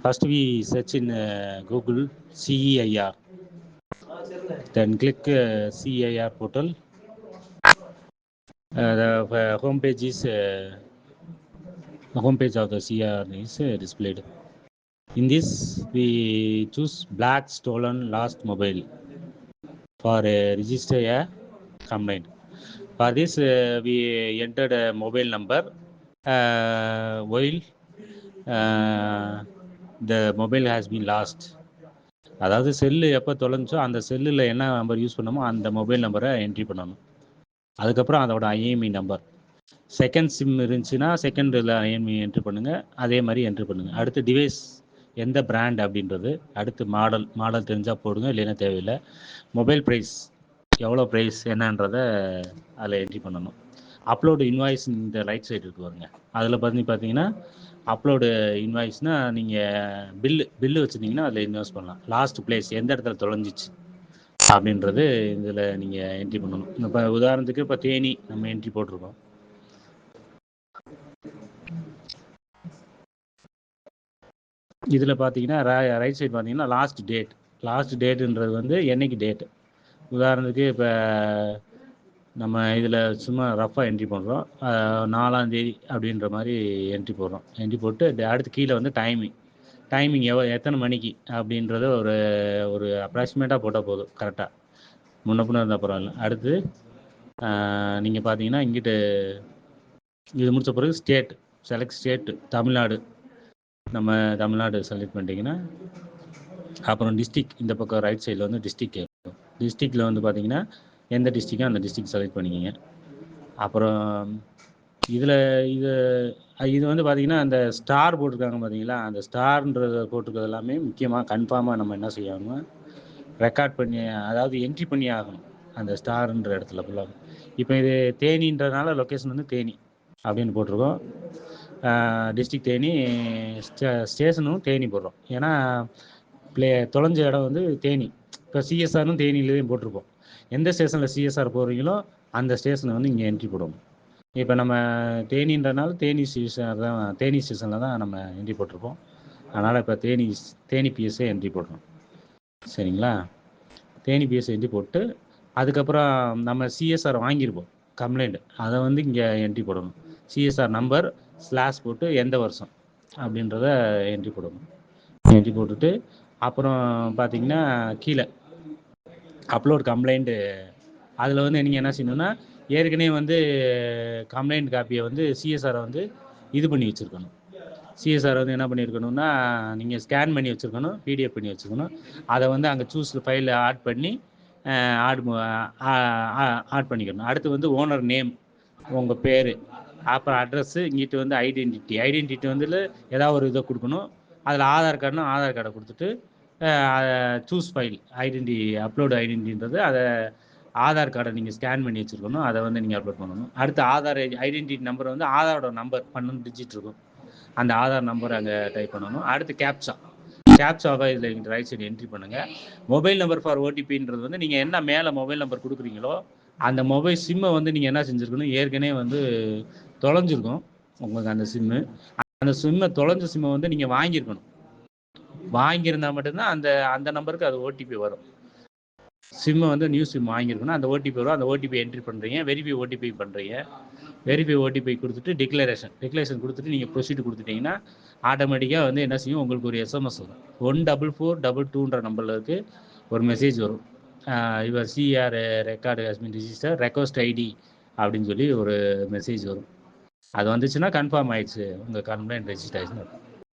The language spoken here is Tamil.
First we search in Google CEIR, then click CEIR portal. The home page is the home page of the CEIR is displayed. In this, we choose black stolen lost mobile for register a complaint. For this, we entered a mobile number while the mobile has been lost. அதாவது செல்லு எப்போ தொலைஞ்சோ அந்த செல்லில் என்ன நம்பர் யூஸ் பண்ணமோ அந்த மொபைல் நம்பரை என்ட்ரி பண்ணணும். அதுக்கப்புறம் அதோட ஐஎம்இ நம்பர், செகண்ட் சிம் இருந்துச்சுன்னா செகண்டில் ஐஎம்இ என்ட்ரி பண்ணுங்கள், அதே மாதிரி என்ட்ரி பண்ணுங்கள். அடுத்து டிவைஸ் எந்த பிராண்ட் அப்படின்றது, அடுத்து மாடல் தெரிஞ்சால் போடுங்க, இல்லைன்னா தேவையில்லை. மொபைல் ப்ரைஸ் எவ்வளோ ப்ரைஸ் என்னன்றதை அதில் என்ட்ரி பண்ணணும். அப்லோடு இன்வாய்ஸ் இந்த ரைட் சைடு இருக்கு வருங்க, அதில் பார்த்தீங்கன்னா அப்லோடு இன்வாய்ஸ்னால் நீங்கள் பில்லு வச்சுருந்தீங்கன்னா அதில் இன்வாய்ஸ் பண்ணலாம். லாஸ்ட் பிளேஸ் எந்த இடத்துல தொலைஞ்சிச்சு அப்படின்றது இதில் நீங்கள் என்ட்ரி பண்ணணும். இப்போ உதாரணத்துக்கு இப்போ தேனி நம்ம என்ட்ரி போட்டிருக்கோம். இதில் பார்த்தீங்கன்னா ரைட் சைடு பார்த்தீங்கன்னா லாஸ்ட் டேட்டுன்றது வந்து என்னைக்கு டேட்டு. உதாரணத்துக்கு இப்போ நம்ம இதில் சும்மா ரஃபாக என்ட்ரி பண்ணுறோம், 4ஆம் தேதி அப்படின்ற மாதிரி என்ட்ரி போடுறோம். என்ட்ரி போட்டு அடுத்து கீழே வந்து டைமிங் எத்தனை மணிக்கு அப்படின்றத ஒரு அப்ராக்சிமேட்டாக போட்டால் போதும், கரெக்டாக முன்ன பின்ன இருந்தால் பரவாயில்ல. அடுத்து நீங்கள் பார்த்தீங்கன்னா இங்கிட்டு இது முடித்த பிறகு செலக்ட் ஸ்டேட்டு தமிழ்நாடு, நம்ம தமிழ்நாடு செலக்ட் பண்ணிட்டீங்கன்னா அப்புறம் டிஸ்ட்ரிக் இந்த பக்கம் ரைட் சைடில் வந்து டிஸ்ட்ரிக் கேட்கும். டிஸ்ட்ரிக்டில் வந்து பார்த்தீங்கன்னா எந்த டிஸ்ட்ரிக்கோ அந்த டிஸ்ட்ரிக் செலக்ட் பண்ணிக்கிங்க. அப்புறம் இது வந்து பார்த்தீங்கன்னா அந்த ஸ்டார் போட்டிருக்காங்க பார்த்தீங்களா, அந்த ஸ்டார்ன்றத போட்டிருக்கிறது எல்லாமே முக்கியமாக கன்ஃபார்மாக நம்ம என்ன செய்யணும், ரெக்கார்ட் பண்ணி, அதாவது என்ட்ரி பண்ணி ஆகணும் அந்த ஸ்டார்ன்ற இடத்துல ஃபுல்லாக. இப்போ இது தேனின்றதுனால லொக்கேஷன் வந்து தேனி அப்படின்னு போட்டிருக்கோம். டிஸ்ட்ரிக் தேனி, ஸ்டேஷனும் தேனி போடுறோம். ஏன்னா தொலைஞ்ச இடம் வந்து தேனி. இப்போ சிஎஸ்ஆர்னு தேனியிலேயும் போட்டிருப்போம். எந்த ஸ்டேஷனில் சிஎஸ்ஆர் போடுறீங்களோ அந்த ஸ்டேஷனை வந்து இங்கே என்ட்ரி போடணும். இப்போ நம்ம தேனின்றனால தேனி ஸ்டேஷனில் தான் நம்ம என்ட்ரி போட்டிருப்போம். அதனால் இப்போ தேனி பிஎஸ்ஸை என்ட்ரி போடுறோம். சரிங்களா? தேனி பிஎஸ் என்ட்ரி போட்டு அதுக்கப்புறம் நம்ம சிஎஸ்ஆர் வாங்கியிருப்போம் கம்ப்ளைண்ட், அதை வந்து இங்கே என்ட்ரி போடணும். சிஎஸ்ஆர் நம்பர் ஸ்லாஷ் போட்டு எந்த வருஷம் அப்படின்றத என்ட்ரி போடணும். என்ட்ரி போட்டுட்டு அப்புறம் பார்த்தீங்கன்னா கீழே அப்லோட் கம்ப்ளைண்ட்டு, அதில் வந்து நீங்கள் என்ன செய்யணும்னா ஏற்கனவே வந்து கம்ப்ளைண்ட் காப்பியை வந்து சிஎஸ்ஆரை வந்து இது பண்ணி வச்சுருக்கணும். சிஎஸ்ஆர் வந்து என்ன பண்ணியிருக்கணும்னா நீங்கள் ஸ்கேன் பண்ணி வச்சுருக்கணும், பிடிஎஃப் பண்ணி வச்சுருக்கணும். அதை வந்து அங்கே ஃபைலில் ஆட் பண்ணி ஆட் பண்ணிக்கணும். அடுத்து வந்து ஓனர் நேம், உங்கள் பேர், அப்புறம் அட்ரஸ்ஸு, இங்கிட்டு வந்து ஐடென்டிட்டி வந்து ஏதாவது ஒரு இதை கொடுக்கணும். அதில் ஆதார் கார்டை கொடுத்துட்டு சூஸ் ஃபைல் அப்லோடு ஐடென்டின்றது, அதை ஆதார் கார்டை நீங்கள் ஸ்கேன் பண்ணி வச்சுருக்கணும், அதை வந்து நீங்கள் அப்லோட் பண்ணணும். அடுத்து ஆதார் ஐடென்டிட்டி நம்பர் வந்து ஆதாரோட நம்பர் 12 டிஜிட் இருக்கும், அந்த ஆதார் நம்பர் அங்கே டைப் பண்ணணும். அடுத்து கேப்சாவை இதில் ரைட் சைடு என்ட்ரி பண்ணுங்கள். மொபைல் நம்பர் ஃபார் ஓடிபின்றது வந்து நீங்கள் என்ன மேலே மொபைல் நம்பர் கொடுக்குறீங்களோ அந்த மொபைல் சிம்மை வந்து நீங்கள் என்ன செஞ்சுருக்கணும், ஏற்கனவே வந்து தொலைஞ்சிருக்கும் உங்களுக்கு அந்த சிம்மை தொலைஞ்ச சிம்மை வந்து நீங்கள் வாங்கியிருந்தால் மட்டும்தான் அந்த நம்பருக்கு அது ஓடிபி வரும். சிம்மை வந்து நியூ சிம் வாங்கியிருக்கணும், அந்த ஓடிபி வரும். அந்த ஓடிபி என்ட்ரி பண்ணுறீங்க, வெரிஃபை ஓடிபி கொடுத்துட்டு டிக்ளரேஷன் கொடுத்துட்டு நீங்கள் ப்ரொசீட் கொடுத்துட்டிங்கன்னா ஆட்டோமேட்டிக்காக வந்து என்ன செய்யும், உங்களுக்கு ஒரு எஸ்எம்எஸ் வரும். 14422ன்ற நம்பருக்கு ஒரு மெசேஜ் வரும், your CR record has been register, request ID அப்படின்னு சொல்லி ஒரு மெசேஜ் வரும். அது வந்துச்சுன்னா கன்ஃபார்ம் ஆயிடுச்சு, உங்கள் கம்ப்ளைண்ட் ரெஜிஸ்டர் ஆயிடுச்சுன்னு.